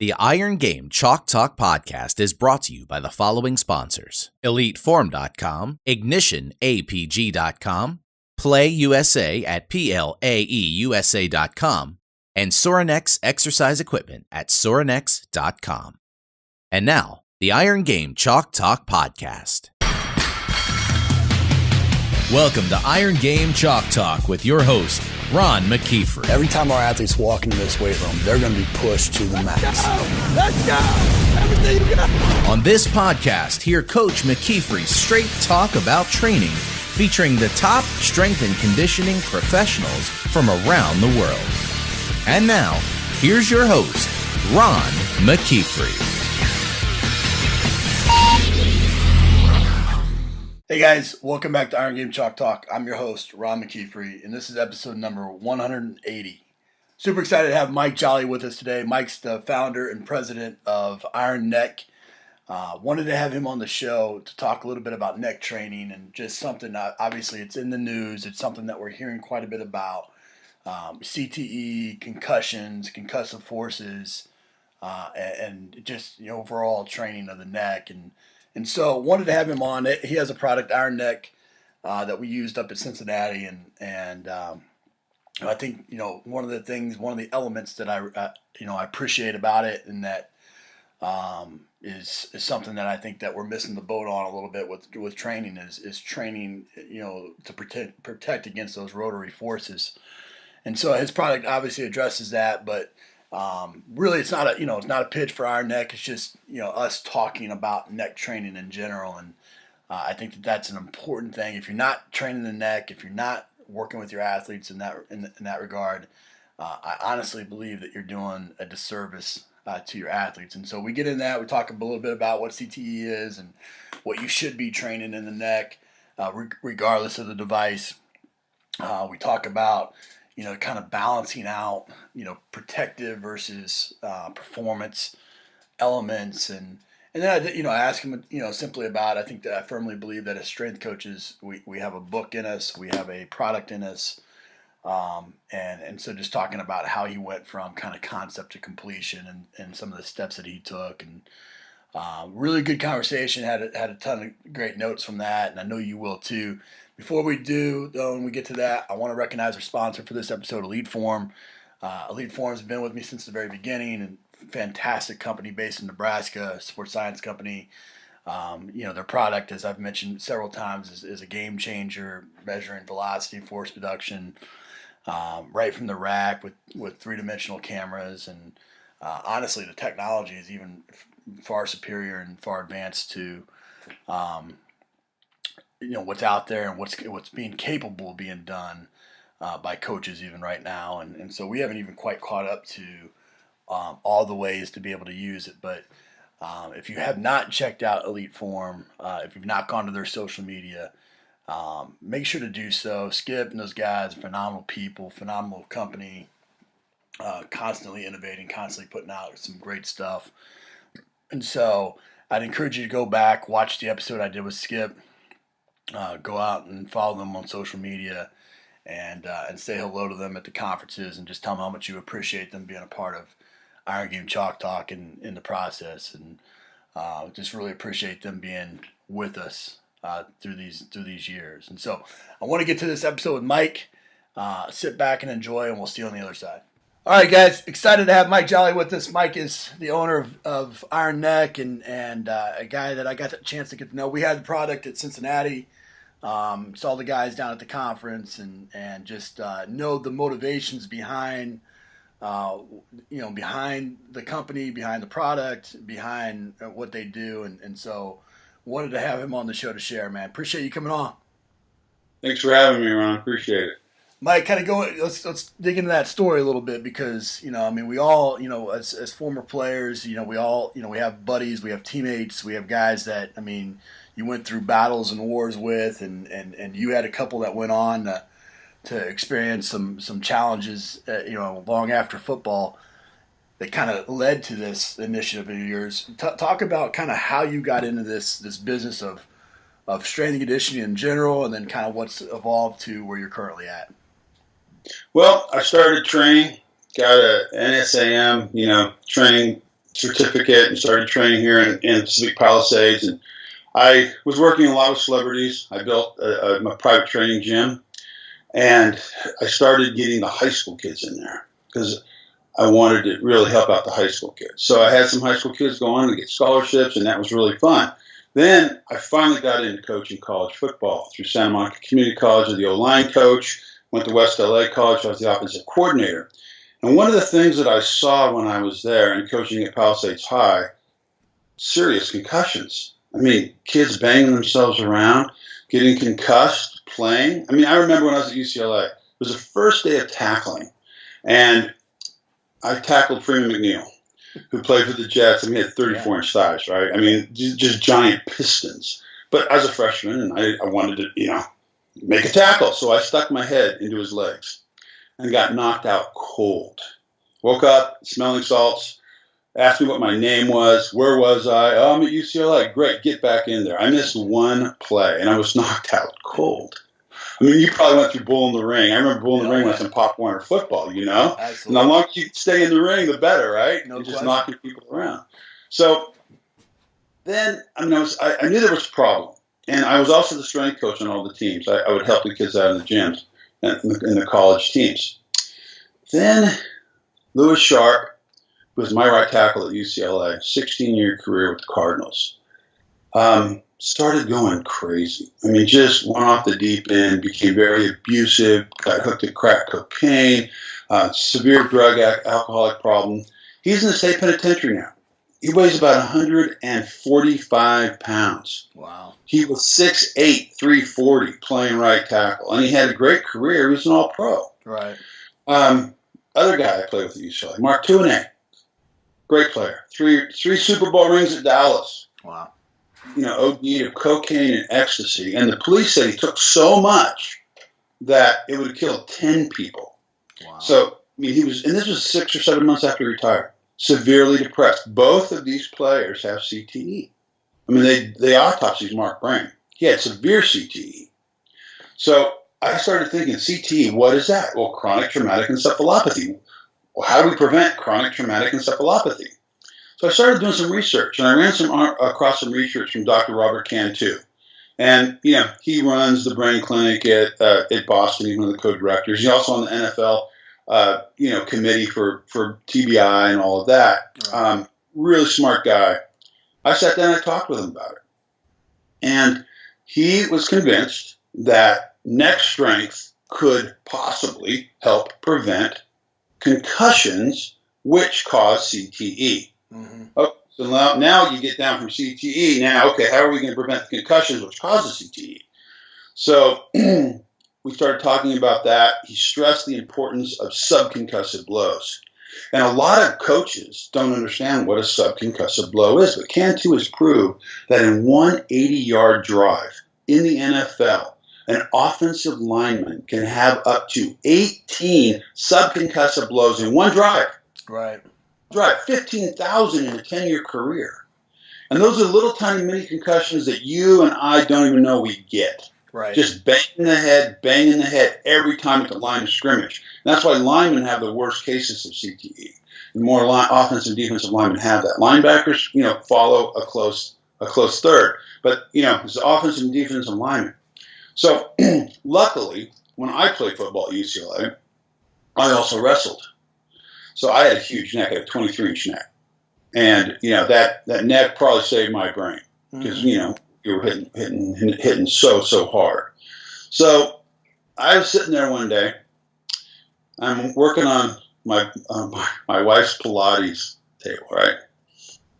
The Iron Game Chalk Talk podcast is brought to you by the following sponsors: EliteForm.com, IgnitionAPG.com, PlayUSA at PLAEUSA.com, and Sorinex Exercise Equipment at Sorinex.com. And now, the Iron Game Chalk Talk podcast. Welcome to Iron Game Chalk Talk with your host, Ron McKeefery. Every time our athletes walk into this weight room, they're going to be pushed to the max. Let's go! Everything you got! On this podcast, hear Coach McKeefery straight talk about training, featuring the top strength and conditioning professionals from around the world. And now, here's your host, Ron McKeefery. Hey guys, welcome back to Iron Game Chalk Talk. I'm your host, Ron McKeefery, and this is episode number 180. Super excited to have Mike Jolly with us today. Mike's the founder and president of Iron Neck. Wanted to have him on the show to talk a little bit about neck training and just something, obviously it's in the news. It's something that we're hearing quite a bit about. CTE, concussions, concussive forces, and just overall training of the neck. And so wanted to have him on. He has a product, Iron Neck, that we used up at Cincinnati, and I think one of the elements that I appreciate about it, and that is something that I think that we're missing the boat on a little bit with training is training to protect against those rotary forces. And so his product obviously addresses that, but really, it's not a pitch for Iron Neck. It's just us talking about neck training in general, and I think that's an important thing. If you're not training the neck, if you're not working with your athletes in that regard, I honestly believe that you're doing a disservice to your athletes. And so we get in that. We talk a little bit about what CTE is and what you should be training in the neck, regardless of the device. We talk about kind of balancing out, protective versus performance elements, and then I ask him, simply about. I think that I firmly believe that as strength coaches, we have a book in us, we have a product in us, and so just talking about how he went from kind of concept to completion and some of the steps that he took, and really good conversation. Had a ton of great notes from that, and I know you will too. Before we do, though, when we get to that, I want to recognize our sponsor for this episode, EliteForm. EliteForm has been with me since the very beginning, and fantastic company based in Nebraska, a sports science company. Their product, as I've mentioned several times, is a game changer, measuring velocity, force production, right from the rack with three-dimensional cameras. And honestly, the technology is even far superior and far advanced to what's out there and what's being capable of being done by coaches even right now, and so we haven't even quite caught up to all the ways to be able to use it. But if you have not checked out EliteForm, if you've not gone to their social media, make sure to do so. Skip and those guys are phenomenal people, phenomenal company, constantly innovating, constantly putting out some great stuff. And so I'd encourage you to go back, watch the episode I did with Skip. Go out and follow them on social media, and say hello to them at the conferences, and just tell them how much you appreciate them being a part of Iron Game Chalk Talk in the process, and just really appreciate them being with us through these years. And so I want to get to this episode with Mike. Sit back and enjoy, and we'll see you on the other side. All right, guys, excited to have Mike Jolly with us. Mike is the owner of Iron Neck, and a guy that I got the chance to get to know. We had the product at Cincinnati. Saw the guys down at the conference, and just know the motivations behind behind the company, behind the product, behind what they do, and so wanted to have him on the show to share. Man, appreciate you coming on. Thanks for having me, Ron. Appreciate it. Mike, kind of let's dig into that story a little bit, because we all as former players, we all we have buddies, we have teammates, we have guys that you went through battles and wars with, and you had a couple that went on to experience some challenges, long after football, that kind of led to this initiative of yours. Talk about kind of how you got into this business of strength and conditioning in general, and then kind of what's evolved to where you're currently at. Well, I started training, got a NSAM, training certificate and started training here in Pacific Palisades. And I was working a lot with celebrities. I built a private training gym, and I started getting the high school kids in there because I wanted to really help out the high school kids. So I had some high school kids go on to get scholarships, and that was really fun. Then I finally got into coaching college football through Santa Monica Community College as the O-line coach, went to West LA College, I was the offensive coordinator. And one of the things that I saw when I was there and coaching at Palisades High, serious concussions. I mean, kids banging themselves around, getting concussed, playing. I mean, I remember when I was at UCLA, it was the first day of tackling, and I tackled Freeman McNeil, who played for the Jets. I mean, he had 34-inch thighs, right? I mean, just giant pistons. But as a freshman, and I wanted to, make a tackle. So I stuck my head into his legs and got knocked out cold. Woke up, smelling salts, asked me what my name was. Where was I? Oh, I'm at UCLA. Great, get back in there. I missed one play, and I was knocked out cold. I mean, you probably went through Bull in the Ring. I remember Bull in the Ring was some Pop Warner football, Absolutely. And the longer you stay in the ring, the better, right? No You're just question. knocking people around. So then, I knew there was a problem. And I was also the strength coach on all the teams. I would help the kids out in the gyms and in the college teams. Then Luis Sharpe was my right tackle at UCLA, 16-year career with the Cardinals. Started going crazy. I mean, just went off the deep end, became very abusive, got hooked at crack cocaine, severe drug alcoholic problem. He's in the state penitentiary now. He weighs about 145 pounds. Wow. He was 6'8", 340, playing right tackle. And he had a great career. He was an all-pro. Right. Other guy I played with at UCLA, Mark Tuinei. Great player. Three Super Bowl rings at Dallas. Wow. OD'd of cocaine and ecstasy. And the police said he took so much that it would have killed 10 people. Wow. So, I mean, and this was 6 or 7 months after he retired, severely depressed. Both of these players have CTE. I mean, they autopsied Mark Brain. He had severe CTE. So I started thinking, CTE, what is that? Well, chronic traumatic encephalopathy. Well, how do we prevent chronic traumatic encephalopathy? So I started doing some research, and I ran across some research from Dr. Robert Cantu. And, he runs the brain clinic at Boston. He's one of the co-directors. He's also on the NFL, committee for TBI and all of that. Right. Really smart guy. I sat down and I talked with him about it. And he was convinced that neck strength could possibly help prevent concussions, which cause CTE. Mm-hmm. Oh, so now you get down from CTE. Now, okay, how are we going to prevent the concussions, which causes CTE? So we started talking about that. He stressed the importance of sub-concussive blows. And a lot of coaches don't understand what a sub-concussive blow is, but Cantu has proved that in one 80-yard drive in the NFL, an offensive lineman can have up to 18 sub-concussive blows in one drive. Right. 15,000 in a 10-year career. And those are little tiny mini concussions that you and I don't even know we get. Right. Just banging the head every time at the line of scrimmage. And that's why linemen have the worst cases of CTE. The more offensive and defensive linemen have that. Linebackers, follow a close third. But, it's offensive and defensive linemen. So, luckily, when I played football at UCLA, I also wrestled. So I had a huge neck. I had a 23-inch neck. And, that neck probably saved my brain. Because, you were hitting so hard. So I was sitting there one day. I'm working on my wife's Pilates table, right?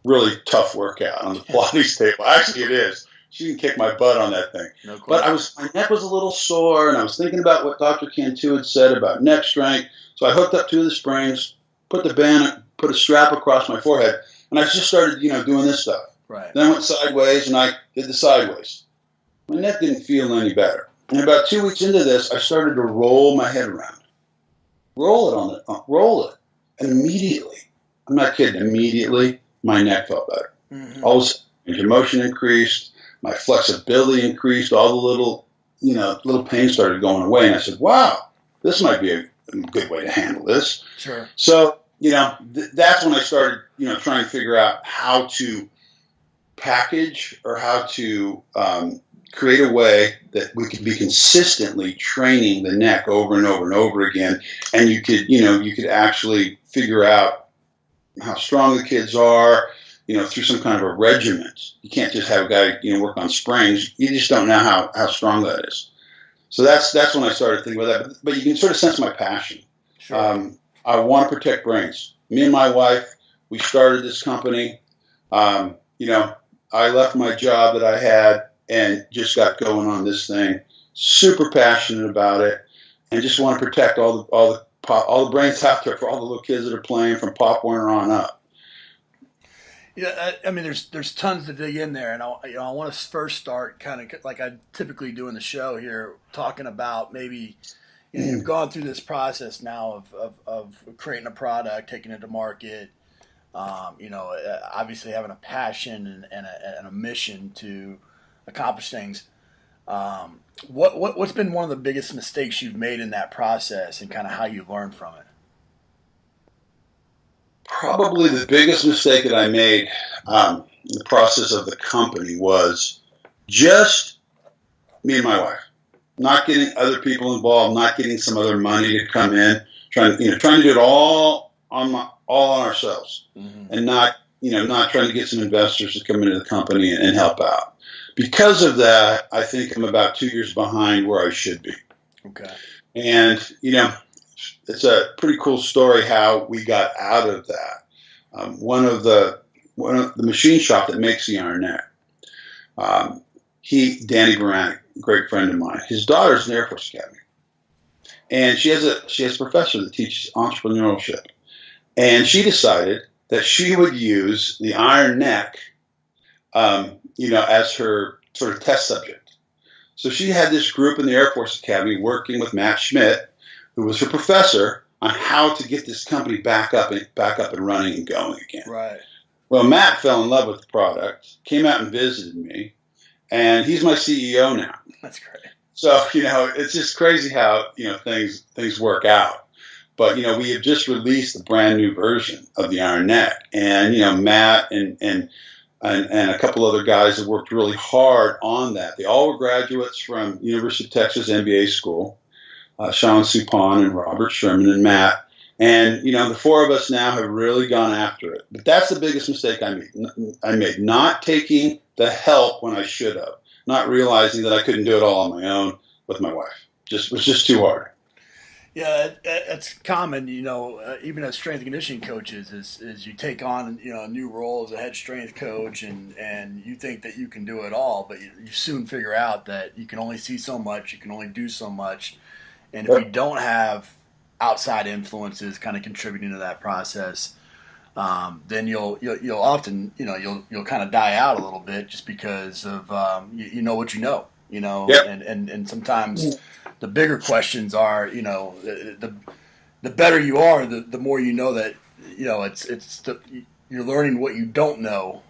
Really tough workout on the Pilates table. Actually, it is. She can kick my butt on that thing. No question. But my neck was a little sore, and I was thinking about what Dr. Cantu had said about neck strength. So I hooked up 2 of the springs, put a strap across my forehead, and I just started, doing this stuff. Right. Then I went sideways, and I did the sideways. My neck didn't feel any better. And about 2 weeks into this, I started to roll my head around. Roll it. And immediately, I'm not kidding, immediately, my neck felt better. Mm-hmm. All of a sudden, range of motion increased, my flexibility increased, all the little pain started going away. And I said, wow, this might be a good way to handle this. Sure. So that's when I started, trying to figure out how to package or how to create a way that we could be consistently training the neck over and over and over again. And you could actually figure out how strong the kids are, through some kind of a regiment. You can't just have a guy, work on springs. You just don't know how strong that is. So that's when I started thinking about that. But you can sort of sense my passion. Sure. I want to protect brains. Me and my wife, we started this company. I left my job that I had and just got going on this thing. Super passionate about it, and just want to protect all the brains out there for all the little kids that are playing from Pop Warner on up. Yeah, I mean, there's tons to dig in there, and I want to first start kind of like I typically do in the show here, talking about maybe you've gone through this process now of creating a product, taking it to market. Obviously having a passion and a mission to accomplish things. What's been one of the biggest mistakes you've made in that process, and kind of how you learned from it? Probably the biggest mistake that I made in the process of the company was just me and my wife, not getting other people involved, not getting some other money to come in, trying to do it all on ourselves, and not trying to get some investors to come into the company and help out. Because of that, I think I'm about 2 years behind where I should be. Okay. And, it's a pretty cool story how we got out of that. One of the machine shop that makes the iron neck, Danny Baranek, a great friend of mine, his daughter's in the Air Force Academy. And she has a professor that teaches entrepreneurship. And she decided that she would use the iron neck, as her sort of test subject. So she had this group in the Air Force Academy working with Matt Schmidt, who was her professor, on how to get this company back up and running and going again. Right. Well, Matt fell in love with the product, came out and visited me, and he's my CEO now. That's great. So, it's just crazy how, things work out. But, we have just released a brand new version of the Iron Neck. And, Matt and a couple other guys have worked really hard on that. They all were graduates from University of Texas MBA school, Sean Supon and Robert Sherman and Matt. And, the four of us now have really gone after it. But that's the biggest mistake I made, not taking the help when I should have, not realizing that I couldn't do it all on my own with my wife. It was just too hard. Yeah, that's common, even as strength and conditioning coaches, is you take on, a new role as a head strength coach, and you think that you can do it all, but you soon figure out that you can only see so much, you can only do so much, and if you don't have outside influences kind of contributing to that process, then you'll often, you'll kind of die out a little bit just because of, what you know, Yep. and sometimes the bigger questions are, the better you are, the more you know that, you're learning what you don't know,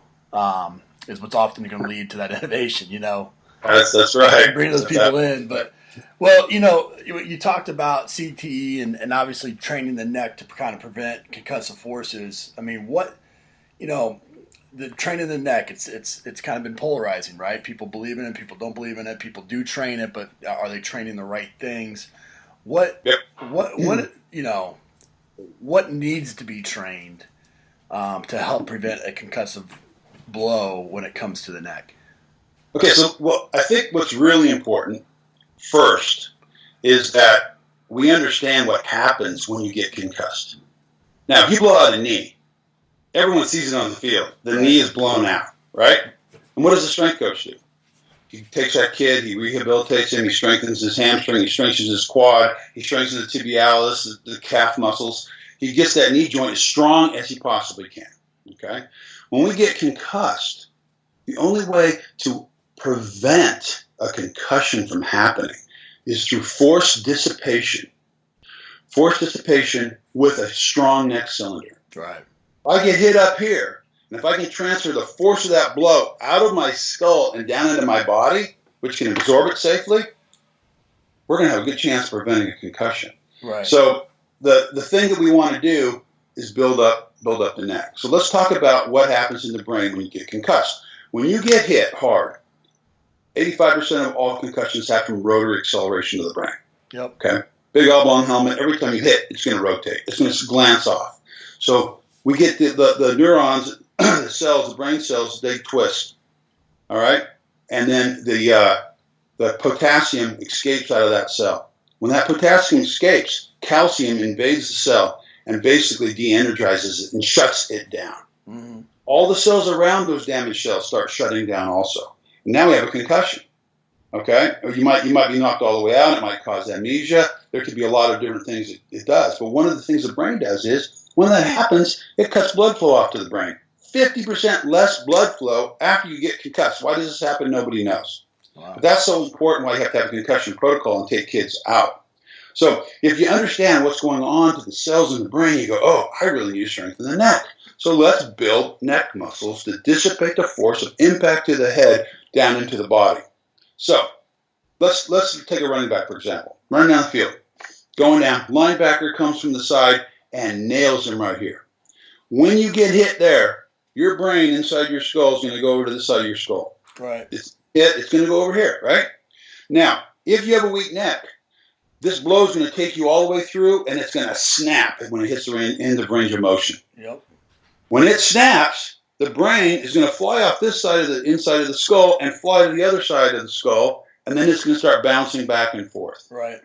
is what's often going to lead to that innovation, That's right. Bring those people in. But, well, you talked about CTE and obviously training the neck to kind of prevent concussive forces. I mean, the training the neck, it's kind of been polarizing, right? People believe in it, people don't believe in it. People do train it, but are they training the right things? What needs to be trained to help prevent a concussive blow when it comes to the neck? Okay, so I think what's really important first is that we understand what happens when you get concussed. Now, if you blow out a knee, everyone sees it on the field. The knee is blown out, right? And what does the strength coach do? He takes that kid, he rehabilitates him, he strengthens his hamstring, he strengthens his quad, he strengthens the tibialis, the calf muscles. He gets that knee joint as strong as he possibly can, okay? When we get concussed, the only way to prevent a concussion from happening is through force dissipation. Force dissipation with a strong neck cylinder. Right. If I get hit up here, and if I can transfer the force of that blow out of my skull and down into my body, which can absorb it safely, we're going to have a good chance of preventing a concussion. Right. So the thing that we want to do is build up the neck. So let's talk about what happens in the brain when you get concussed. When you get hit hard, 85% of all concussions happen from rotary acceleration of the brain. Yep. Okay. Big oblong helmet. Every time you hit, it's going to rotate. It's going to glance off. So we get the neurons, the cells, the brain cells, they twist. All right. And then the potassium escapes out of that cell. When that potassium escapes, calcium invades the cell and basically de-energizes it and shuts it down. Mm-hmm. All the cells around those damaged cells start shutting down also. And now we have a concussion. Okay? Or you might be knocked all the way out. It might cause amnesia. There could be a lot of different things it does. But one of the things the brain does is when that happens, it cuts blood flow off to the brain. 50% less blood flow after you get concussed. Why does this happen? Nobody knows. Wow. But that's so important why you have to have a concussion protocol and take kids out. So if you understand what's going on to the cells in the brain, you go, oh, I really need to strengthen the neck. So let's build neck muscles to dissipate the force of impact to the head down into the body. So let's take a running back, for example. Running down the field, going down, linebacker comes from the side and nails him right here. When you get hit there, your brain inside your skull is going to go over to the side of your skull. Right. It's going to go over here, right? Now, if you have a weak neck, this blow is going to take you all the way through, and it's going to snap when it hits the end of range of motion. Yep. When it snaps, the brain is going to fly off this side of the inside of the skull and fly to the other side of the skull, and then it's going to start bouncing back and forth. Right.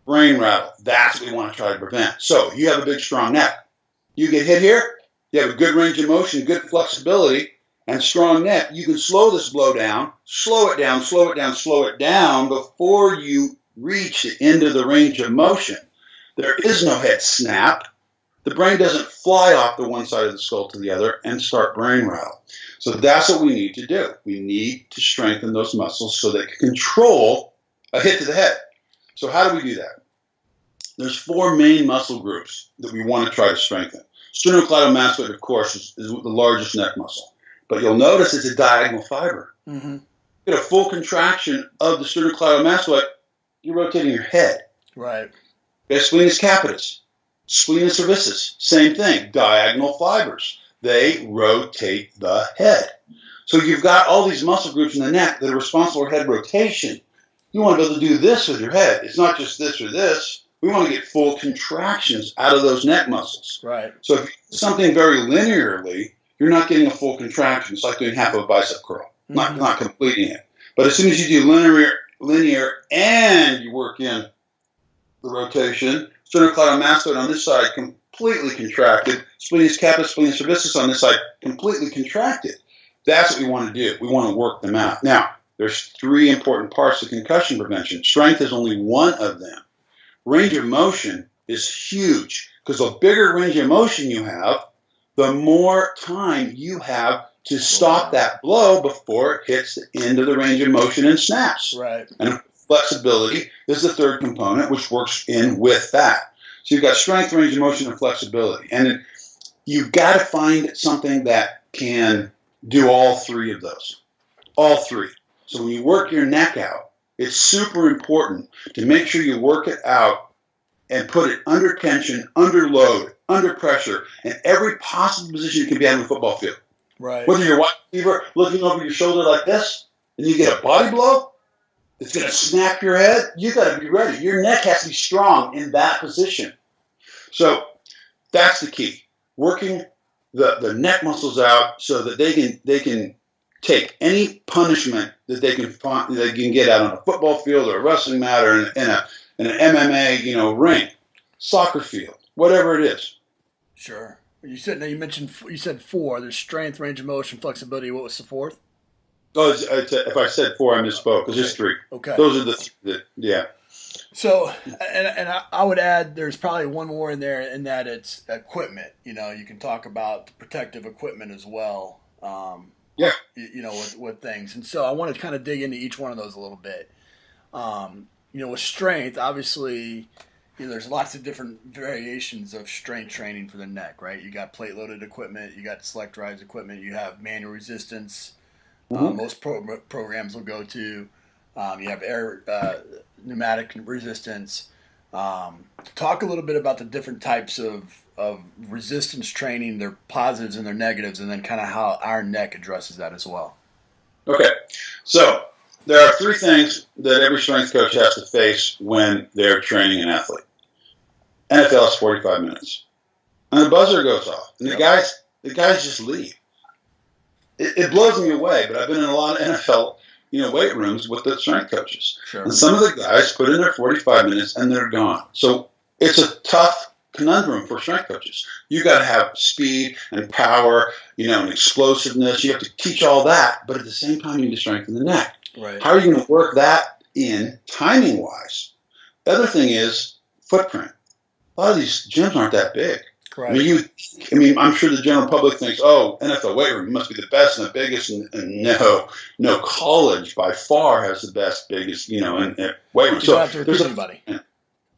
Brain rattle. That's what we want to try to prevent. So you have a big, strong neck. You get hit here, you have a good range of motion, good flexibility, and strong neck. You can slow this blow down, slow it down, slow it down, slow it down before you reach the end of the range of motion. There is no head snap. The brain doesn't fly off the one side of the skull to the other and start brain rattle. So that's what we need to do. We need to strengthen those muscles so they can control a hit to the head. So how do we do that? There's 4 main muscle groups that we want to try to strengthen. Sternocleidomastoid, of course, is the largest neck muscle. But you'll notice it's a diagonal fiber. Mm-hmm. You get a full contraction of the sternocleidomastoid, you're rotating your head. Right. Okay, splenius capitis, splenius cervicis, same thing, diagonal fibers. They rotate the head. So you've got all these muscle groups in the neck that are responsible for head rotation. You want to be able to do this with your head. It's not just this or this. We want to get full contractions out of those neck muscles. Right. So if you do something very linearly, you're not getting a full contraction. It's like doing half of a bicep curl, not completing it. But as soon as you do linear and you work in the rotation, sternocleidomastoid on this side completely contracted, splenius capitis, splenius cervicis on this side completely contracted. That's what we want to do. We want to work them out. Now, there's 3 important parts of concussion prevention. Strength is only one of them. Range of motion is huge because the bigger range of motion you have, the more time you have to stop that blow before it hits the end of the range of motion and snaps. Right. And flexibility is the 3rd component, which works in with that. So you've got strength, range of motion, and flexibility. And you've got to find something that can do all 3 of those. All 3. So when you work your neck out, it's super important to make sure you work it out and put it under tension, under load, under pressure, in every possible position you can be in the football field. Right. Whether you're wide receiver looking over your shoulder like this, and you get a body blow, it's going to snap your head. You got to be ready. Your neck has to be strong in that position. So that's the key. Working the neck muscles out so that they can take any punishment that they can get out on a football field or a wrestling mat or in an MMA ring, soccer field, whatever it is. Sure. You said 4. There's strength, range of motion, flexibility. What was the 4th? Oh, if I said 4, I misspoke. It's just 3. Okay. Those are yeah. So, and I would add there's probably one more in there in that it's equipment. You can talk about the protective equipment as well. Yeah. With things. And so I want to kind of dig into each one of those a little bit. With strength, obviously, there's lots of different variations of strength training for the neck, right? You got plate-loaded equipment, you got select rise equipment, you have manual resistance. Most programs will go to. You have air pneumatic resistance. Talk a little bit about the different types of resistance training, their positives and their negatives, and then kind of how Iron Neck addresses that as well. Okay, so there are three things that every strength coach has to face when they're training an athlete. NFL is 45 minutes, and the buzzer goes off, and the guys just leave. It blows me away, but I've been in a lot of NFL, weight rooms with the strength coaches, and some of the guys put in their 45 minutes and they're gone. So it's a tough conundrum for strength coaches. You got to have speed and power, and explosiveness. You have to teach all that, but at the same time, you need to strengthen the neck. Right. How are you going to work that in timing wise? The other thing is footprint. A lot of these gyms aren't that big. Right. I mean, I'm sure the general public thinks, oh, NFL weight room must be the best and the biggest, and no, college by far has the best, biggest, and weight room. You don't have to recruit anybody.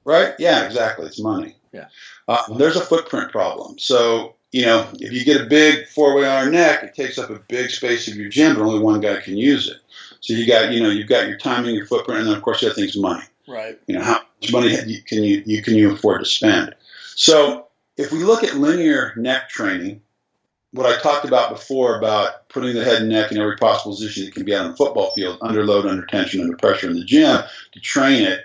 Right? Yeah, exactly. It's money. Yeah. There's a footprint problem. So, if you get a big four-way iron neck, it takes up a big space of your gym, but only one guy can use it. So you've got your timing, your footprint, and then of course the other thing's money. Right. How much money can you afford to spend? So if we look at linear neck training, what I talked about before about putting the head and neck in every possible position that can be out on the football field, under load, under tension, under pressure in the gym, to train it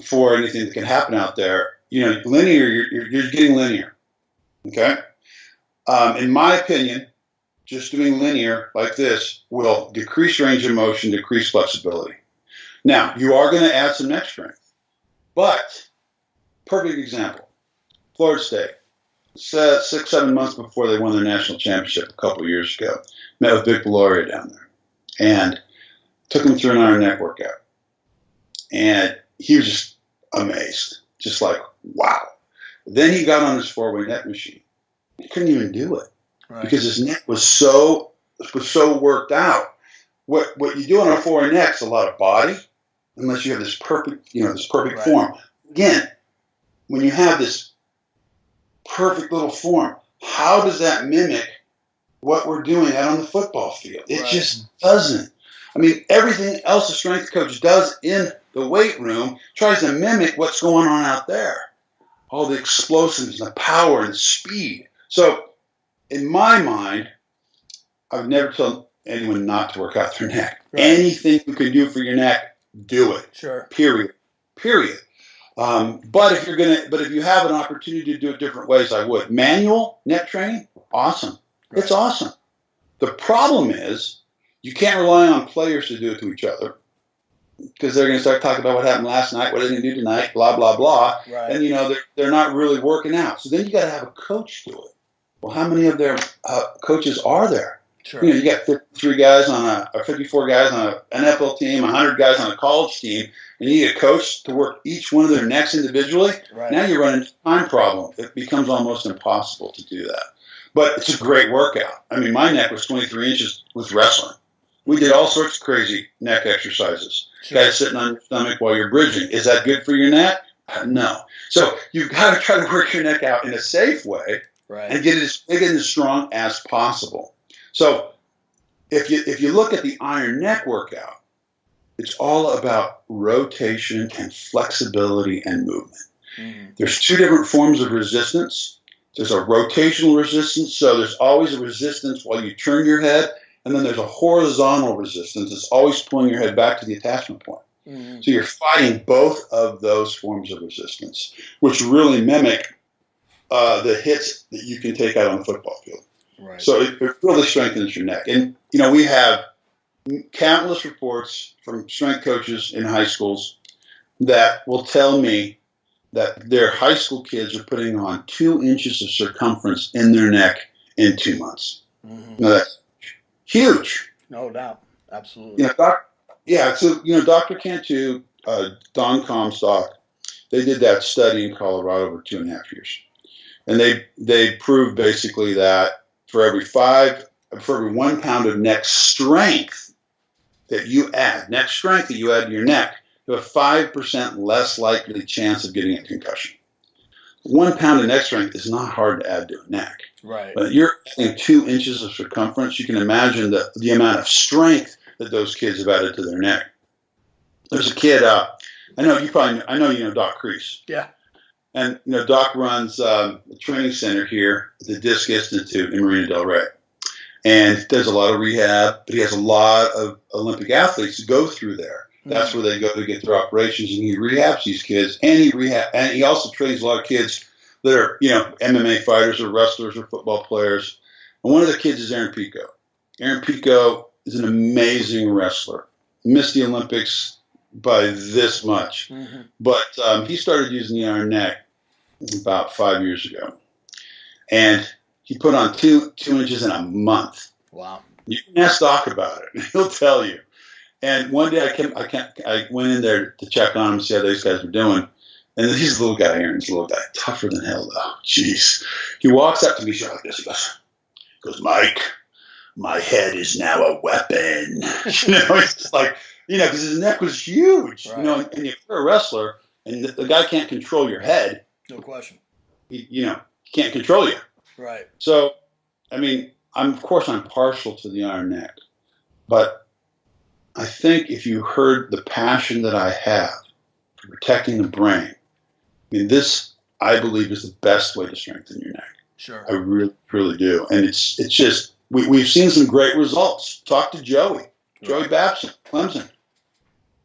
for anything that can happen out there, linear, you're getting linear. Okay? In my opinion, just doing linear like this will decrease range of motion, decrease flexibility. Now, you are going to add some neck strength. But, perfect example, Florida State, 6-7 months before they won their national championship a couple of years ago, met with Vic Beloria down there and took him through an iron neck workout. And he was just amazed, just like, wow. Then he got on his four-way neck machine. He couldn't even do it because his neck was so worked out. What you do on a four-way neck is a lot of body, unless you have this perfect form. Again, when you have this perfect little form, how does that mimic what we're doing out on the football field? It just doesn't. I mean, everything else a strength coach does in the weight room tries to mimic what's going on out there. All the explosiveness, the power, and the speed. So, in my mind, I've never told anyone not to work out their neck. Right. Anything you can do for your neck, do it. Sure. Period. But if you have an opportunity to do it different ways, I would. Manual neck training, awesome. Right. It's awesome. The problem is you can't rely on players to do it to each other because they're going to start talking about what happened last night, what are they going to do tonight, blah, blah, blah. Right. And, they're not really working out. So then you got to have a coach do it. Well, how many of their coaches are there? Sure. You got 53 guys or 54 guys on an NFL team, 100 guys on a college team, and you need a coach to work each one of their necks individually. Right. Now you're running a time problem. It becomes almost impossible to do that. But it's a great workout. I mean, my neck was 23 inches with wrestling. We did all sorts of crazy neck exercises. Sure. Guys sitting on your stomach while you're bridging. Is that good for your neck? No. So you've got to try to work your neck out in a safe way and get it as big and as strong as possible. So if you look at the iron neck workout, it's all about rotation and flexibility and movement. Mm-hmm. There's two different forms of resistance. There's a rotational resistance, so there's always a resistance while you turn your head, and then there's a horizontal resistance. It's always pulling your head back to the attachment point. Mm-hmm. So you're fighting both of those forms of resistance, which really mimic the hits that you can take out on the football field. Right. So it really strengthens your neck. And, we have countless reports from strength coaches in high schools that will tell me that their high school kids are putting on 2 inches of circumference in their neck in 2 months. Mm-hmm. Now, that's huge. No doubt. Absolutely. Dr. Cantu, Don Comstock, they did that study in Colorado over 2.5 years. And they proved basically that for every 1 pound of neck strength that you add to your neck, you have a 5% less likely chance of getting a concussion. 1 pound of neck strength is not hard to add to a neck. Right. But you're adding 2 inches of circumference. You can imagine the amount of strength that those kids have added to their neck. There's a kid, I know you know Doc Crease. Yeah. And, Doc runs a training center here at the Disc Institute in Marina Del Rey. And does a lot of rehab, but he has a lot of Olympic athletes to go through there. That's where they go to get their operations, and he rehabs these kids. And he also trains a lot of kids that are, MMA fighters or wrestlers or football players. And one of the kids is Aaron Pico. Aaron Pico is an amazing wrestler. Missed the Olympics by this much. But he started using the iron neck about 5 years ago. And he put on 2 inches in a month. Wow. You can ask Doc about it. He'll tell you. And one day I went in there to check on him, see how these guys were doing. And then he's a little guy, Aaron's a little guy, tougher than hell, though. Jeez. He walks up to me like this. He goes, Mike, my head is now a weapon. It's just like, because his neck was huge. Right. And if you're a wrestler and the guy can't control your head. No question. He can't control you. Right. So, I'm partial to the iron neck. But I think if you heard the passion that I have for protecting the brain, this, I believe, is the best way to strengthen your neck. Sure. I really, really do. And it's just, we've seen some great results. Talk to Joey Babson, Clemson.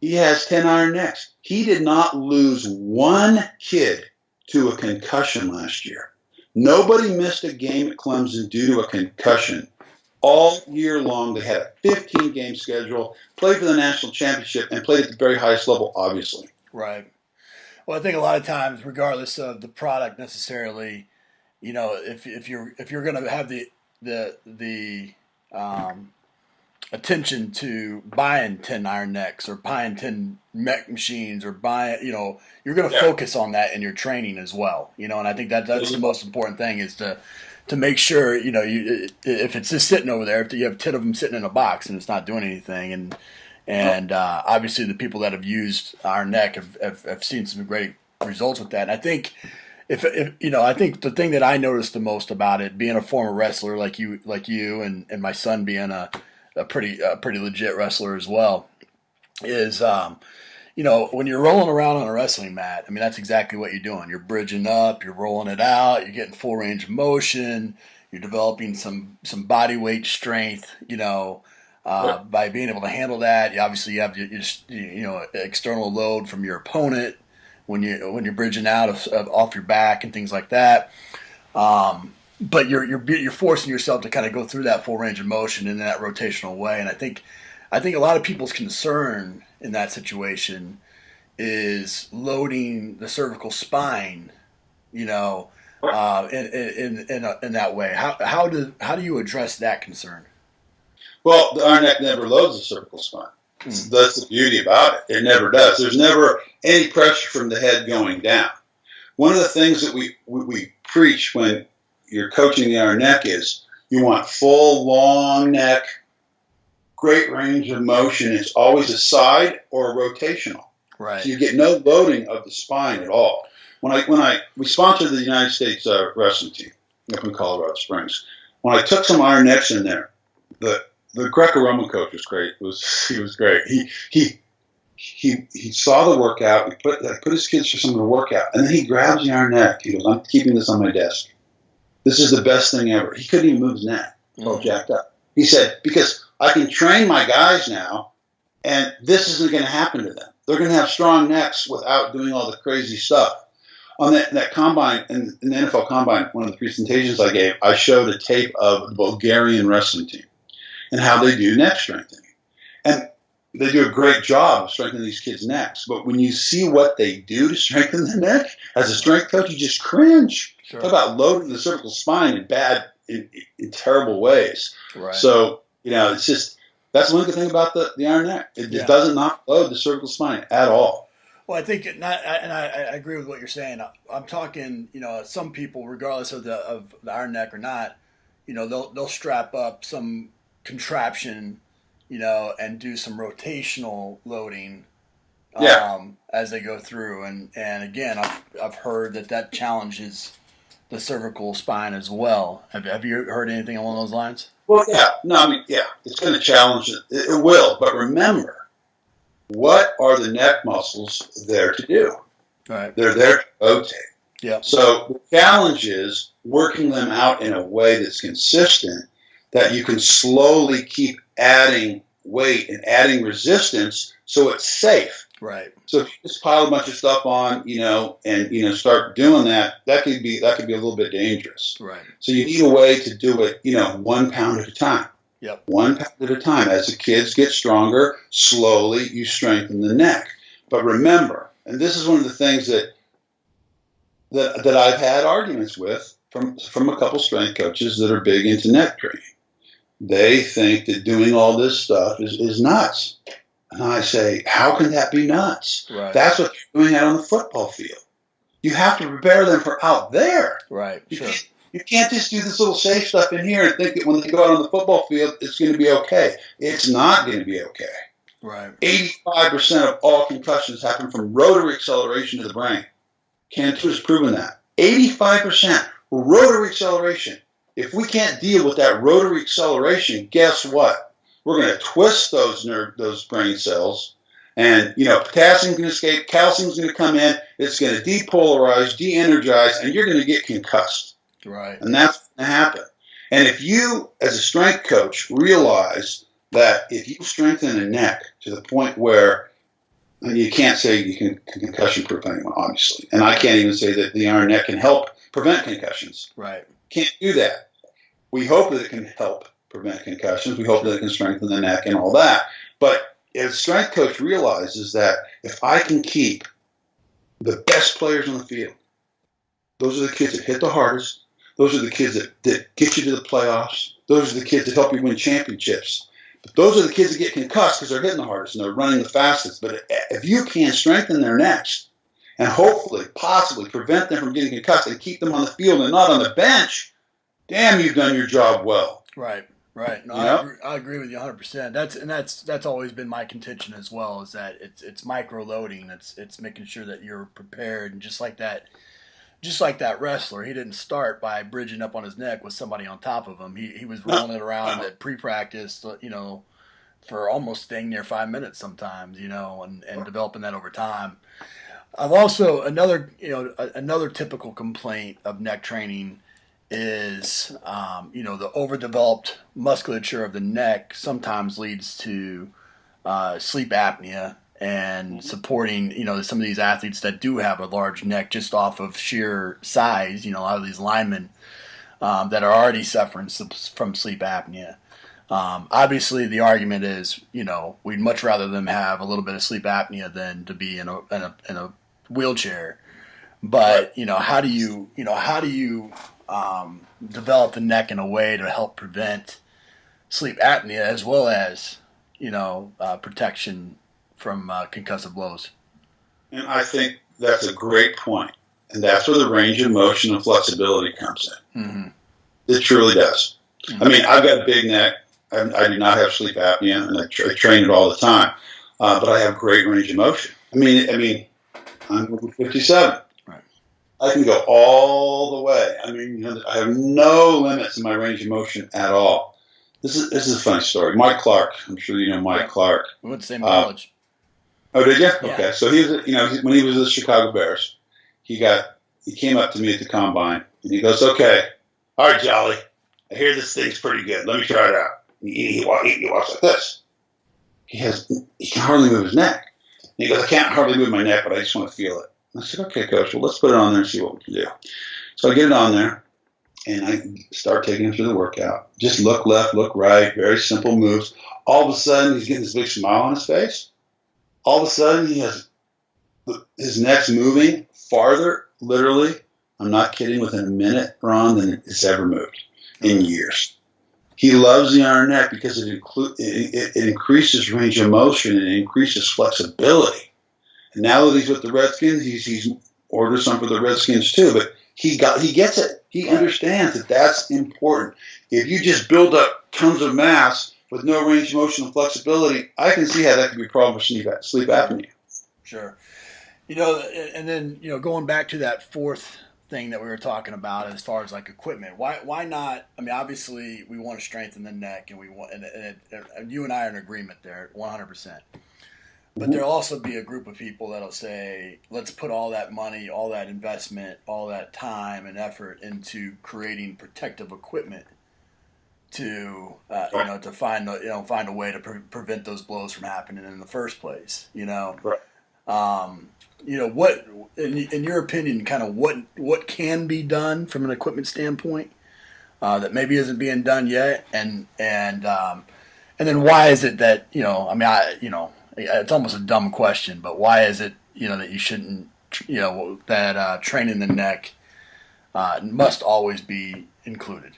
He has 10 iron necks. He did not lose one kid to a concussion last year. Nobody missed a game at Clemson due to a concussion. All year long, they had a 15-game schedule, played for the national championship, and played at the very highest level, obviously. Right. Well, I think a lot of times, regardless of the product necessarily, if you're going to have the attention to buying 10 iron necks or buying 10 mech machines or buying, you're going to focus on that in your training as well. And I think that's the most important thing is to make sure, if it's just sitting over there, if you have 10 of them sitting in a box and it's not doing anything, and obviously the people that have used iron neck have seen some great results with that. And I think I think the thing that I noticed the most about it, being a former wrestler like you and my son being a pretty legit wrestler as well, is when you're rolling around on a wrestling mat, that's exactly what you're doing. You're bridging up, you're rolling it out, you're getting full range of motion, you're developing some body weight strength, by being able to handle that. You obviously have your external load from your opponent when you're bridging out off your back and things like that. But you're forcing yourself to kind of go through that full range of motion in that rotational way. And I think a lot of people's concern in that situation is loading the cervical spine, in that way. How do you address that concern? Well, the iron neck never loads the cervical spine. That's the beauty about it. It never does. There's never any pressure from the head going down. One of the things that we preach when you're coaching the iron neck is you want full, long neck, great range of motion. It's always a side or a rotational. Right. So you get no loading of the spine at all. We sponsored the United States wrestling team up in Colorado Springs. When I took some iron necks in there, the Greco-Roman coach was great. He was great. He saw the workout. He put his kids through some of the workout, and then he grabs the iron neck. He goes, "I'm keeping this on my desk. This is the best thing ever." He couldn't even move his neck. All jacked up. He said, "Because I can train my guys now, and this isn't going to happen to them. They're going to have strong necks without doing all the crazy stuff." On that combine, in the NFL combine, one of the presentations I gave, I showed a tape of the Bulgarian wrestling team and how they do neck strengthening. And they do a great job of strengthening these kids' necks. But when you see what they do to strengthen the neck, as a strength coach, you just cringe. Sure. Talk about loading the cervical spine in terrible ways. Right. So, it's just, that's one good thing about the iron neck. It does not load the cervical spine at all. Well, I think I agree with what you're saying. I'm talking, some people, regardless of the iron neck or not, they'll strap up some contraption, and do some rotational loading, as they go through. And again, I've heard that challenges the cervical spine as well. Have you heard anything along those lines? Well, yeah. No, it's going to challenge it. It will. But remember, what are the neck muscles there to do? Right. They're there to rotate. Yep. So the challenge is working them out in a way that's consistent, that you can slowly keep adding weight and adding resistance so it's safe. Right. So if you just pile a bunch of stuff on, and start doing that could be a little bit dangerous. Right. So you need a way to do it, 1 pound at a time. Yep. 1 pound at a time. As the kids get stronger, slowly you strengthen the neck. But remember, and this is one of the things that I've had arguments with from a couple strength coaches that are big into neck training. They think that doing all this stuff is nuts. And I say, how can that be nuts? Right. That's what you're doing out on the football field. You have to prepare them for out there. Right. Sure. You can't just do this little safe stuff in here and think that when they go out on the football field, it's going to be okay. It's not going to be okay. Right. 85% of all concussions happen from rotary acceleration to the brain. Cantu has proven that. 85% rotary acceleration. If we can't deal with that rotary acceleration, guess what? We're going to twist those brain cells, and potassium can escape, calcium's going to come in, it's going to depolarize, de-energize, and you're going to get concussed. Right. And that's going to happen. And if you, as a strength coach, realize that if you strengthen a neck to the point where, and you can't say you can concussion-proof anyone, obviously, and I can't even say that the iron neck can help prevent concussions. Right. Can't do that. We hope that it can help prevent concussions. We hope that it can strengthen the neck and all that. But if a strength coach realizes that if I can keep the best players on the field, those are the kids that hit the hardest. Those are the kids that get you to the playoffs. Those are the kids that help you win championships. But those are the kids that get concussed because they're hitting the hardest and they're running the fastest. But if you can strengthen their necks and hopefully, possibly prevent them from getting concussed and keep them on the field and not on the bench, damn, you've done your job well. Right. Right. No, I agree with you 100%. That's always been my contention as well, is that it's micro loading. It's making sure that you're prepared, and just like that wrestler, he didn't start by bridging up on his neck with somebody on top of him. He was rolling it around at pre-practice, for almost dang near 5 minutes sometimes, and developing that over time. I've also another typical complaint of neck training is, the overdeveloped musculature of the neck sometimes leads to sleep apnea and supporting, some of these athletes that do have a large neck just off of sheer size, a lot of these linemen that are already suffering from sleep apnea. Obviously, the argument is, we'd much rather them have a little bit of sleep apnea than to be in a wheelchair. But, how do you develop the neck in a way to help prevent sleep apnea as well as, protection from concussive blows? And I think that's a great point. And that's where the range of motion and flexibility comes in. Mm-hmm. It truly does. Mm-hmm. I mean, I've got a big neck. I do not have sleep apnea, and I train it all the time. But I have great range of motion. I mean, I'm 57. Right. I can go all the way. I mean, I have no limits in my range of motion at all. This is a funny story. Mike Clark. I'm sure you know Mike Clark. We went to the same college. Oh, did you? Yeah. Okay. So he was, when he was with the Chicago Bears, he came up to me at the combine and he goes, "Okay, all right, Jolly, I hear this thing's pretty good. Let me try it out." He walks like this. He can hardly move his neck. And he goes, "I can't hardly move my neck, but I just want to feel it." And I said, "Okay, coach, well, let's put it on there and see what we can do." So I get it on there and I start taking him through the workout. Just look left, look right, very simple moves. All of a sudden, he's getting this big smile on his face. All of a sudden, his neck's moving farther, literally, I'm not kidding, within a minute, Ron, than it's ever moved in years. He loves the iron neck because it increases range of motion and it increases flexibility. And now that he's with the Redskins, he's ordered some for the Redskins too. But he gets it. He understands that that's important. If you just build up tons of mass with no range of motion and flexibility, I can see how that could be a problem for sleep apnea. Sure. And then going back to that fourth thing that we were talking about as far as like equipment, why not? I mean, obviously we want to strengthen the neck, and we want, and you and I are in agreement there 100%. But there'll also be a group of people that'll say, let's put all that money, all that investment, all that time and effort into creating protective equipment to, to find a way to prevent those blows from happening in the first place, Right. What, in your opinion, kind of what can be done from an equipment standpoint that maybe isn't being done yet, and then why is it that it's almost a dumb question, but why is it that you shouldn't that training the neck must always be included?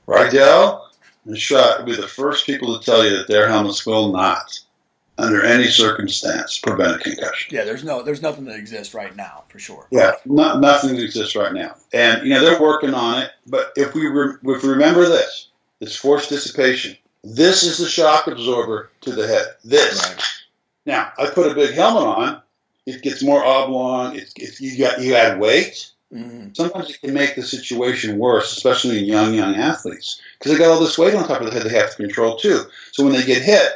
Rydell and Schott will be the first people to tell you that their helmets will not, under any circumstance, prevent a concussion. Yeah, there's nothing that exists right now, for sure. Yeah, nothing that exists right now. And, they're working on it. But if we remember this force dissipation, this is the shock absorber to the head. This. Right. Now, I put a big helmet on. It gets more oblong. You add weight. Mm-hmm. Sometimes it can make the situation worse, especially in young athletes, because they got all this weight on top of the head they have to control too. So when they get hit,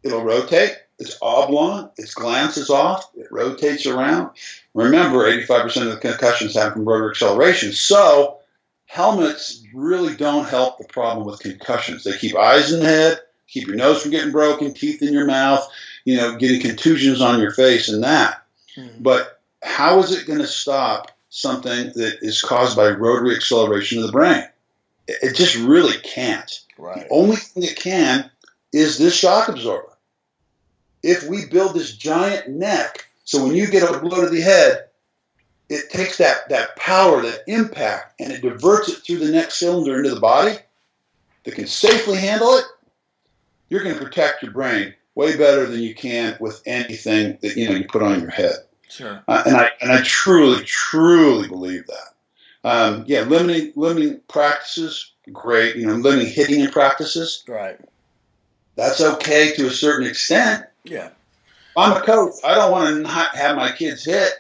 it'll rotate. It's oblong. Its glance is off. It rotates around. Remember, 85% of the concussions happen from rotary acceleration. So helmets really don't help the problem with concussions. They keep eyes in the head, keep your nose from getting broken, teeth in your mouth, getting contusions on your face and that. Mm-hmm. But how is it going to stop something that is caused by rotary acceleration of the brain? It just really can't. Right. The only thing it can is this shock absorber. If we build this giant neck, so when you get a blow to the head, it takes that power, that impact, and it diverts it through the neck cylinder into the body that can safely handle it, you're going to protect your brain way better than you can with anything that you put on your head. Sure. And I truly, truly believe that. Limiting practices, great. Limiting hitting in practices. Right. That's okay to a certain extent. Yeah. If I'm a coach, I don't want to not have my kids hit.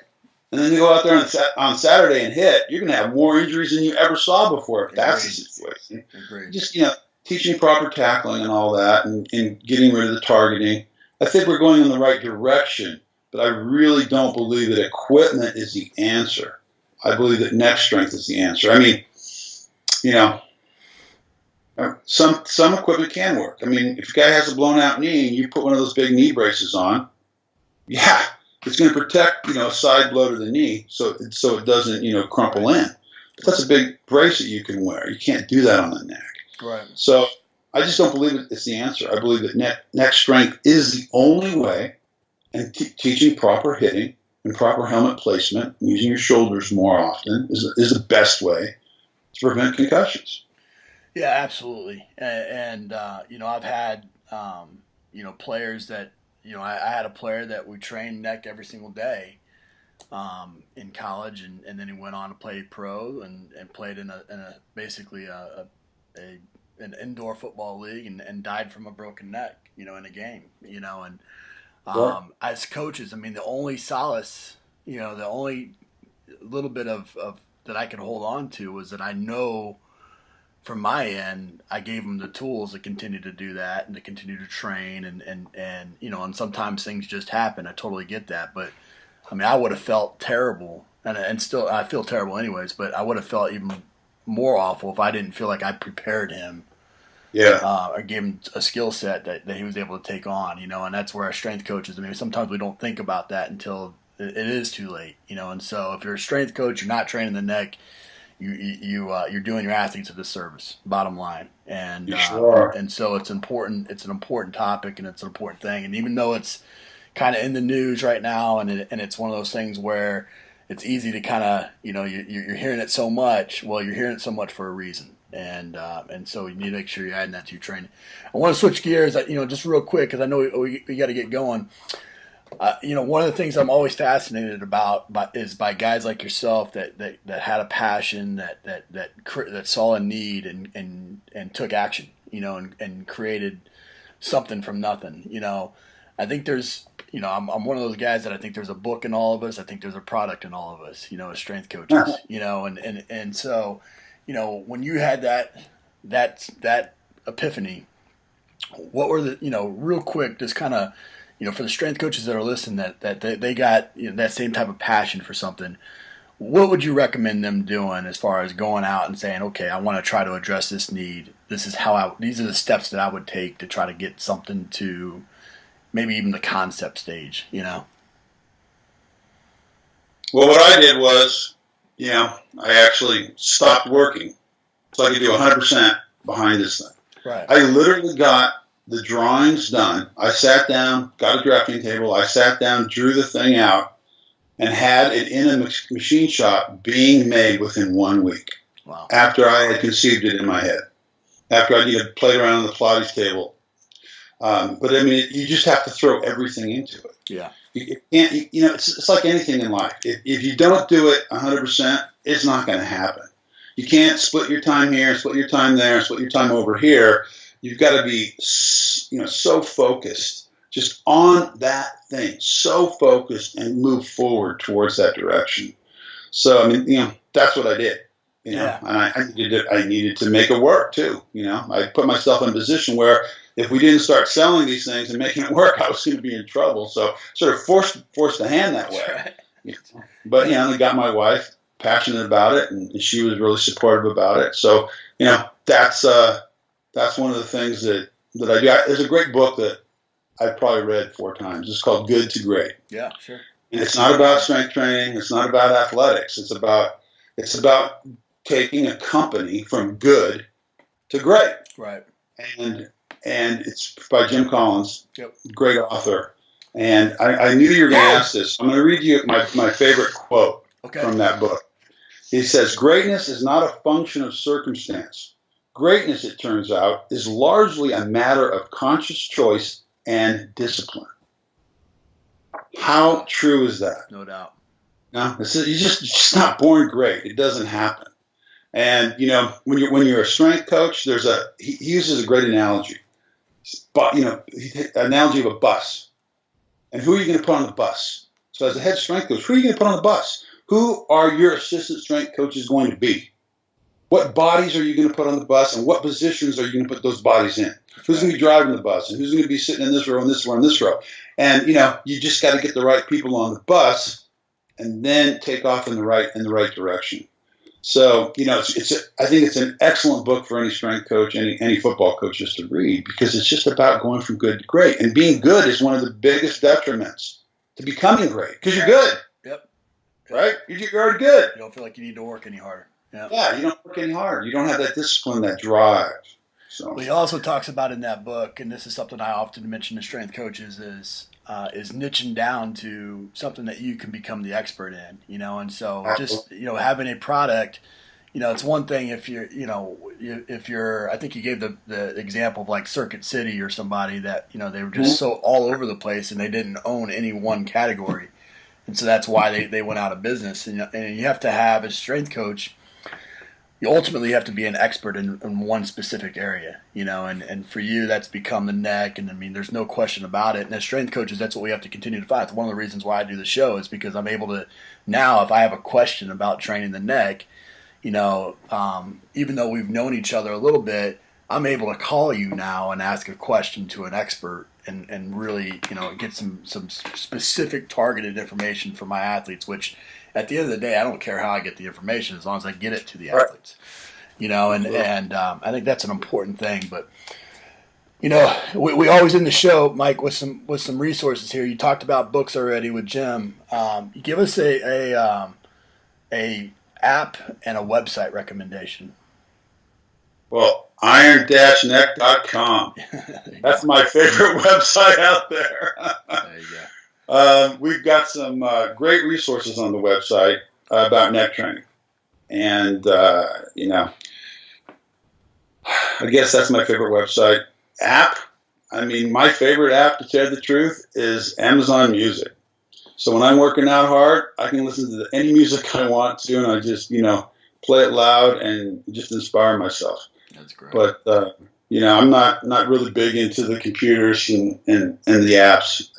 And then you go out there on Saturday and hit, you're going to have more injuries than you ever saw before if that's the situation. Agreed. Just, teaching proper tackling and all that and getting rid of the targeting. I think we're going in the right direction, but I really don't believe that equipment is the answer. I believe that neck strength is the answer. I mean, some equipment can work. I mean, if a guy has a blown out knee and you put one of those big knee braces on, yeah, it's going to protect, a side blow to the knee so it doesn't, crumple in. But that's a big brace that you can wear. You can't do that on the neck. Right. So I just don't believe it's the answer. I believe that neck strength is the only way, and teaching proper hitting and proper helmet placement, using your shoulders more often is the best way to prevent concussions. Yeah, absolutely. And I've had, players that, I had a player that we trained neck every single day in college, and then he went on to play pro and played in basically an indoor football league and died from a broken neck, in a game, and as coaches, I mean, the only solace, the only little bit of that I could hold on to was that I know from my end, I gave them the tools to continue to do that and to continue to train and sometimes things just happen. I totally get that. But I mean, I would have felt terrible and still I feel terrible anyways, but I would have felt even more awful if I didn't feel like I prepared him. Yeah. Or gave him a skill set that he was able to take on, and that's where our strength coaches, I mean, sometimes we don't think about that until it is too late, and so if you're a strength coach, you're not training the neck, you're doing your athletes a disservice, bottom line. And sure. And so it's important. It's an important topic, and it's an important thing. And even though it's kind of in the news right now, and it's one of those things where it's easy to kind of you're hearing it so much. Well, you're hearing it so much for a reason, and so you need to make sure you're adding that to your training. I want to switch gears, just real quick because I know we got to get going. One of the things I'm always fascinated about is by guys like yourself that had a passion, that saw a need and took action, and created something from nothing. I think there's, I'm one of those guys that I think there's a book in all of us. I think there's a product in all of us, as strength coaches, and so, when you had that epiphany, what were the, real quick, just kind of, for the strength coaches that are listening that they got that same type of passion for something, what would you recommend them doing as far as going out and saying, okay, I want to try to address this need. These are the steps that I would take to try to get something to maybe even the concept stage, Well, what I did was, I actually stopped working so I could do 100% behind this thing. Right. I literally got the drawings done. I sat down, got a drafting table. I sat down, drew the thing out, and had it in a machine shop being made within 1 week. Wow. After I had conceived it in my head. After I played around on the Pilates table. But I mean, you just have to throw everything into it. Yeah. You can't, it's like anything in life. If you don't do it 100%, it's not going to happen. You can't split your time here, split your time there, split your time over here. You've got to be, so focused just on that thing, so focused and move forward towards that direction. So, I mean, that's what I did, Yeah. and I needed to make it work too. I put myself in a position where if we didn't start selling these things and making it work, I was going to be in trouble. So sort of forced the hand that way. Right. But, I got my wife passionate about it, and she was really supportive about it. So, that's one of the things that I do. There's a great book that I've probably read 4 times. It's called Good to Great. Yeah, sure. And it's not about strength training. It's not about athletics. It's about taking a company from good to great. Right. And it's by Jim Collins. Yep. Great author. And I knew you were going to ask this. I'm going to read you my favorite quote from that book. He says, "Greatness is not a function of circumstance. Greatness, it turns out, is largely a matter of conscious choice and discipline." How true is that? No doubt. No, you're just not born great. It doesn't happen. And when you're a strength coach, he uses a great analogy. But analogy of a bus. And who are you going to put on the bus? So as a head strength coach, who are you going to put on the bus? Who are your assistant strength coaches going to be? What bodies are you going to put on the bus, and what positions are you going to put those bodies in? Who's going to be driving the bus, and who's going to be sitting in this row, and this row, and this row? And you just got to get the right people on the bus, and then take off in the right direction. So I think it's an excellent book for any strength coach, any football coach just to read, because it's just about going from good to great. And being good is one of the biggest detriments to becoming great, because you're good. Yep. Right? You're already good. You don't feel like you need to work any harder. Yeah, you don't work any hard. You don't have that discipline, that drive. So Well, he also talks about in that book, and this is something I often mention to strength coaches, is niching down to something that you can become the expert in, and so just, having a product, it's one thing if you're, I think you gave the example of like Circuit City or somebody that, they were just so all over the place and they didn't own any one category. And so that's why they went out of business. And you have to have, as a strength coach, you ultimately have to be an expert in one specific area, and for you, that's become the neck. And I mean, there's no question about it. And as strength coaches, that's what we have to continue to fight. It's one of the reasons why I do the show, is because I'm able to now, if I have a question about training the neck, even though we've known each other a little bit, I'm able to call you now and ask a question to an expert and really, get some specific targeted information for my athletes, which at the end of the day, I don't care how I get the information as long as I get it to the athletes, and I think that's an important thing. But, we always end the show, Mike, with some resources here. You talked about books already with Jim. Give us a app and a website recommendation. Well, iron-neck.com. That's my favorite website out there. There you go. We've got some great resources on the website about neck training. And, I guess that's my favorite website. App, my favorite app, to tell you the truth, is Amazon Music. So when I'm working out hard, I can listen to any music I want to, and I just, play it loud and just inspire myself. That's great. But, I'm not really big into the computers and the apps.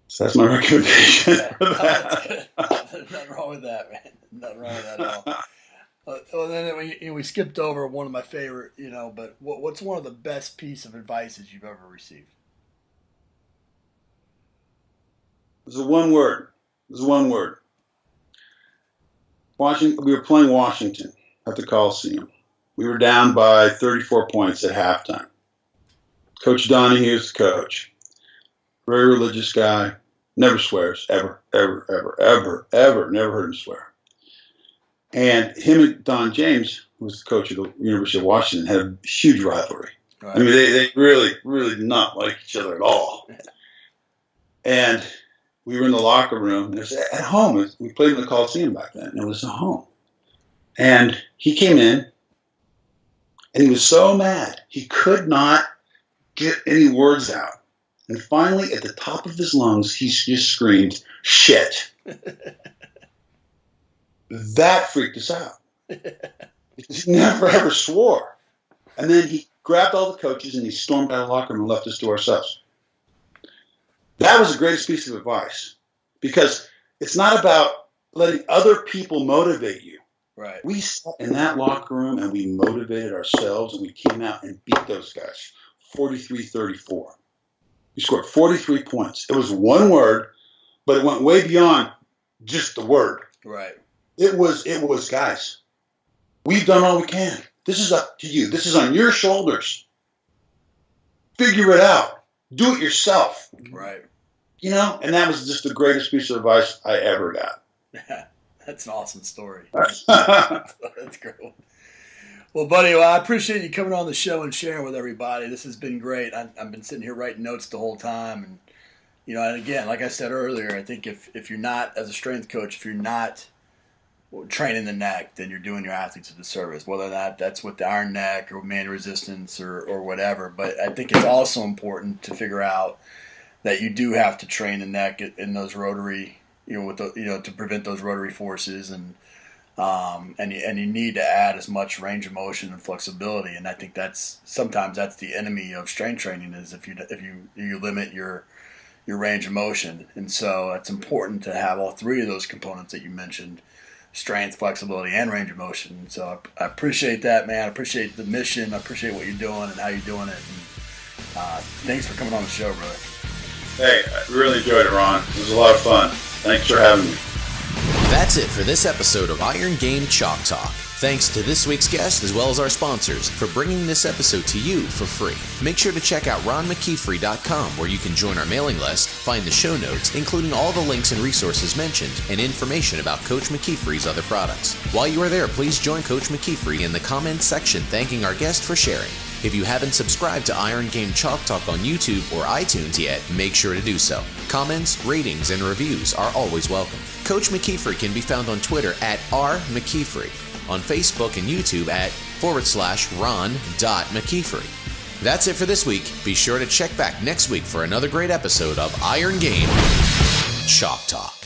So that's my recommendation for that. There's nothing wrong with that, man. Nothing wrong with that at all. Well, then we skipped over one of my favorite, but what's one of the best piece of advice you've ever received? It was one word. We were playing Washington at the Coliseum. We were down by 34 points at halftime. Coach Donahue is the coach. Very religious guy. Never swears. Ever. Never heard him swear. And him and Don James, who was the coach of the University of Washington, had a huge rivalry. Right. I mean, they really did not like each other at all. And we were in the locker room. And it was at home. We played in the Coliseum back then. And it was at home. And he came in, and he was so mad. He could not get any words out. And finally, at the top of his lungs, he just screamed, "Shit." That freaked us out. Because he never, ever swore. And then he grabbed all the coaches and he stormed out of the locker room and left us to ourselves. That was the greatest piece of advice. Because it's not about letting other people motivate you. Right. We sat in that locker room and we motivated ourselves, and we came out and beat those guys 43-34. We scored 43 points. It was one word, but it went way beyond just the word. Right. It was, guys, we've done all we can. This is up to you. This is on your shoulders. Figure it out. Do it yourself. Right. And that was just the greatest piece of advice I ever got. That's an awesome story. That's great. Well, buddy, I appreciate you coming on the show and sharing with everybody. This has been great. I've been sitting here writing notes the whole time. And, and again, like I said earlier, I think if you're not, as a strength coach, if you're not training the neck, then you're doing your athletes a disservice, whether that's with the iron neck or manual resistance or whatever. But I think it's also important to figure out that you do have to train the neck in those rotary, to prevent those rotary forces, and you need to add as much range of motion and flexibility. And I think sometimes that's the enemy of strength training, is if you limit your range of motion. And so it's important to have all three of those components that you mentioned: strength, flexibility, and range of motion. So I appreciate that, man. I appreciate the mission. I appreciate what you're doing and how you're doing it. And thanks for coming on the show, brother. Hey, I really enjoyed it, Ron. It was a lot of fun. Thanks for having me. That's it for this episode of Iron Game Chalk Talk. Thanks to this week's guest as well as our sponsors for bringing this episode to you for free. Make sure to check out ronmckeefery.com, where you can join our mailing list, find the show notes, including all the links and resources mentioned, and information about Coach McKeefery's other products. While you are there, please join Coach McKeefery in the comments section thanking our guest for sharing. If you haven't subscribed to Iron Game Chalk Talk on YouTube or iTunes yet, make sure to do so. Comments, ratings, and reviews are always welcome. Coach McKeefery can be found on Twitter at @RMcKeefery, on Facebook and YouTube at /Ron.McKeefery. That's it for this week. Be sure to check back next week for another great episode of Iron Game Chalk Talk.